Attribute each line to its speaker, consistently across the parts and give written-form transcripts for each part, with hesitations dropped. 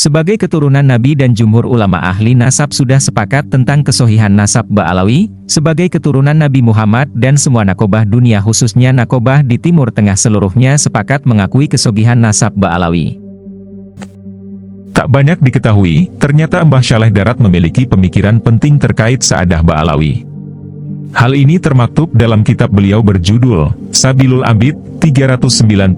Speaker 1: Sebagai keturunan Nabi dan jumhur ulama ahli nasab sudah sepakat tentang kesohihan nasab Ba'alawi, sebagai keturunan Nabi Muhammad dan semua nakobah dunia khususnya nakobah di Timur Tengah seluruhnya sepakat mengakui kesohihan nasab Ba'alawi.
Speaker 2: Tak banyak diketahui, ternyata Mbah Saleh Darat memiliki pemikiran penting terkait Sa'adah Ba'alawi. Hal ini termaktub dalam kitab beliau berjudul Sabilul Abid, 393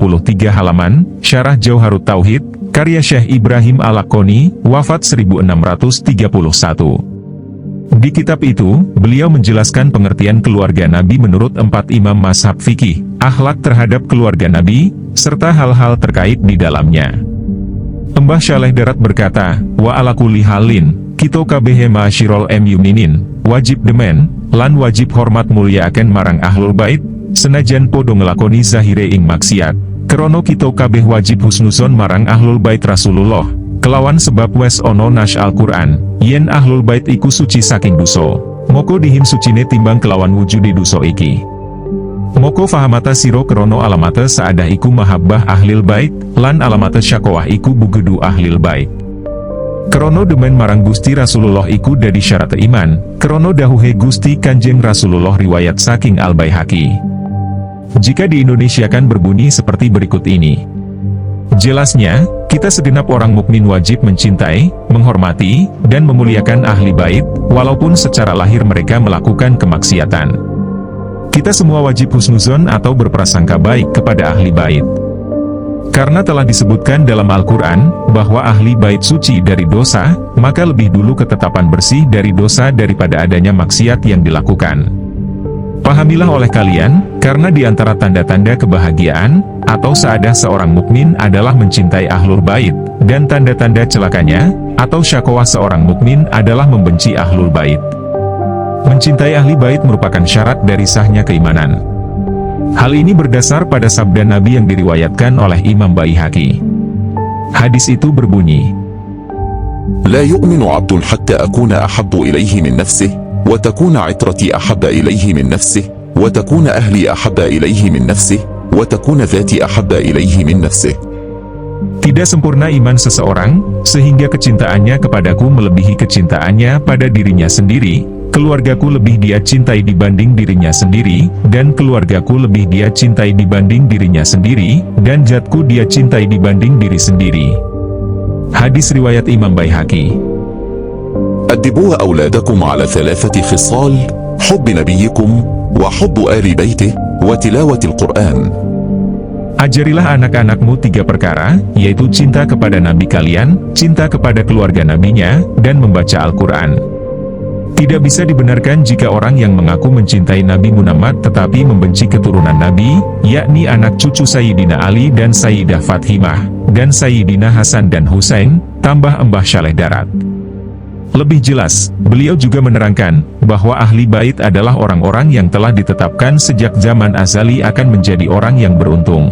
Speaker 2: halaman, Syarah Jauharut Tauhid, karya Syekh Ibrahim Al-Laqoni, wafat 1631. Di kitab itu, beliau menjelaskan pengertian keluarga Nabi menurut 4 imam mazhab fikih, akhlak terhadap keluarga Nabi, serta hal-hal terkait di dalamnya. Mbah Saleh Darat berkata, wa ala kulli halin, kito kabehe ma'asyirol muminin, wajib demen, lan wajib hormat mulyaaken marang ahlul bait, senajan podo ngelakoni zahire ing maksiat, kerono kito kabeh wajib husnuzon marang ahlul bait Rasulullah, kelawan sebab wes ono nash Al-Quran, yen ahlul bait iku suci saking dosa, moko dihin sucine timbang kelawan wujudi dosa iki. Moko fahamata siro kerono alamata sa'adah iku mahabbah ahlil bait, lan alamata syakowah iku bugedu ahlil bait. Kerono demen marang Gusti Rasulullah iku dadi syarat iman, kerono dahuhe Gusti Kanjeng Rasulullah riwayat saking Al-Baihaqi. Jika diindonesiakan berbunyi seperti berikut ini. Jelasnya, kita segenap orang mukmin wajib mencintai, menghormati, dan memuliakan ahli bait, walaupun secara lahir mereka melakukan kemaksiatan. Kita semua wajib husnuzon atau berprasangka baik kepada ahli bait. Karena telah disebutkan dalam Al-Quran, bahwa ahli bait suci dari dosa, maka lebih dulu ketetapan bersih dari dosa daripada adanya maksiat yang dilakukan. Pahamilah oleh kalian, karena di antara tanda-tanda kebahagiaan, atau saadah seorang mukmin adalah mencintai ahlul bait, dan tanda-tanda celakanya, atau syakowah seorang mukmin adalah membenci ahlul bait. Mencintai ahli bait merupakan syarat dari sahnya keimanan. Hal ini berdasar pada sabda Nabi yang diriwayatkan oleh Imam Baihaqi. Hadis itu berbunyi,
Speaker 3: لا يؤمن عبد حتى أكون أحب إليه من نفسه وتكون عترتي أحب إليه من نفسه وتكون أهلي أحب إليه من نفسه وتكون ذاتي أحب إليه من نفسه.
Speaker 2: Tidak sempurna iman seseorang, sehingga kecintaannya kepadaku melebihi kecintaannya pada dirinya sendiri, keluargaku lebih dia cintai dibanding dirinya sendiri, dan keluargaku lebih dia cintai dibanding dirinya sendiri, dan zatku dia cintai dibanding diri sendiri. Hadis riwayat Imam Baihaqi.
Speaker 3: أدبوا أولادكم على 3 خصال: حب نبيكم وحب آل بيته وتلاوة القرآن.
Speaker 2: Ajarilah anak-anakmu 3 perkara, yaitu cinta kepada Nabi kalian, cinta kepada keluarga Nabinya, dan membaca Al-Quran. Tidak bisa dibenarkan jika orang yang mengaku mencintai Nabi Muhammad tetapi membenci keturunan Nabi, yakni anak cucu Sayyidina Ali dan Sayyidah Fatimah, dan Sayyidina Hasan dan Husain, tambah Mbah Saleh Darat. Lebih jelas, beliau juga menerangkan, bahwa ahli bait adalah orang-orang yang telah ditetapkan sejak zaman azali akan menjadi orang yang beruntung.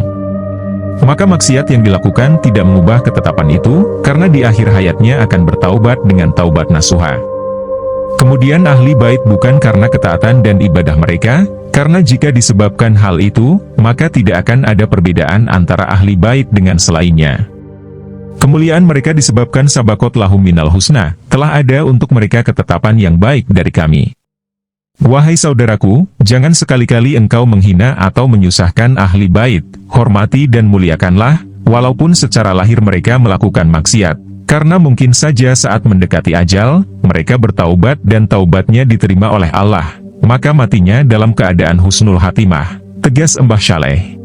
Speaker 2: Maka maksiat yang dilakukan tidak mengubah ketetapan itu, karena di akhir hayatnya akan bertaubat dengan taubat nasuha. Kemudian ahli bait bukan karena ketaatan dan ibadah mereka, karena jika disebabkan hal itu, maka tidak akan ada perbedaan antara ahli bait dengan selainnya. Kemuliaan mereka disebabkan sabakot lahum minal husna, telah ada untuk mereka ketetapan yang baik dari kami. Wahai saudaraku, jangan sekali-kali engkau menghina atau menyusahkan ahli bait, hormati dan muliakanlah, walaupun secara lahir mereka melakukan maksiat, karena mungkin saja saat mendekati ajal, mereka bertaubat dan taubatnya diterima oleh Allah, maka matinya dalam keadaan husnul hatimah, tegas Mbah Saleh.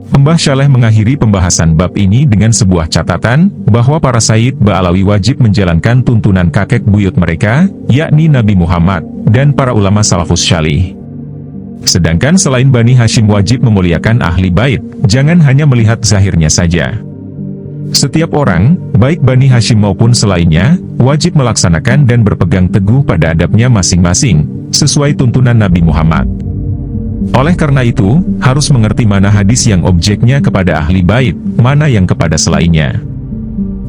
Speaker 2: Mbah Saleh mengakhiri pembahasan bab ini dengan sebuah catatan, bahwa para Sayyid Ba'alawi wajib menjalankan tuntunan kakek buyut mereka, yakni Nabi Muhammad, dan para ulama salafus syalih. Sedangkan selain Bani Hashim wajib memuliakan ahli bait, jangan hanya melihat zahirnya saja. Setiap orang, baik Bani Hashim maupun selainnya, wajib melaksanakan dan berpegang teguh pada adabnya masing-masing, sesuai tuntunan Nabi Muhammad. Oleh karena itu, harus mengerti mana hadis yang objeknya kepada ahli bait, mana yang kepada selainnya.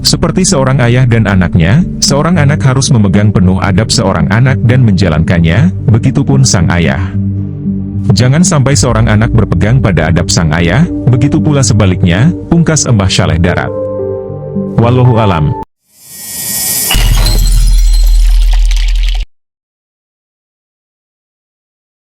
Speaker 2: Seperti seorang ayah dan anaknya, seorang anak harus memegang penuh adab seorang anak dan menjalankannya, begitupun sang ayah. Jangan sampai seorang anak berpegang pada adab sang ayah, begitu pula sebaliknya, pungkas Mbah Saleh Darat. Wallahu alam.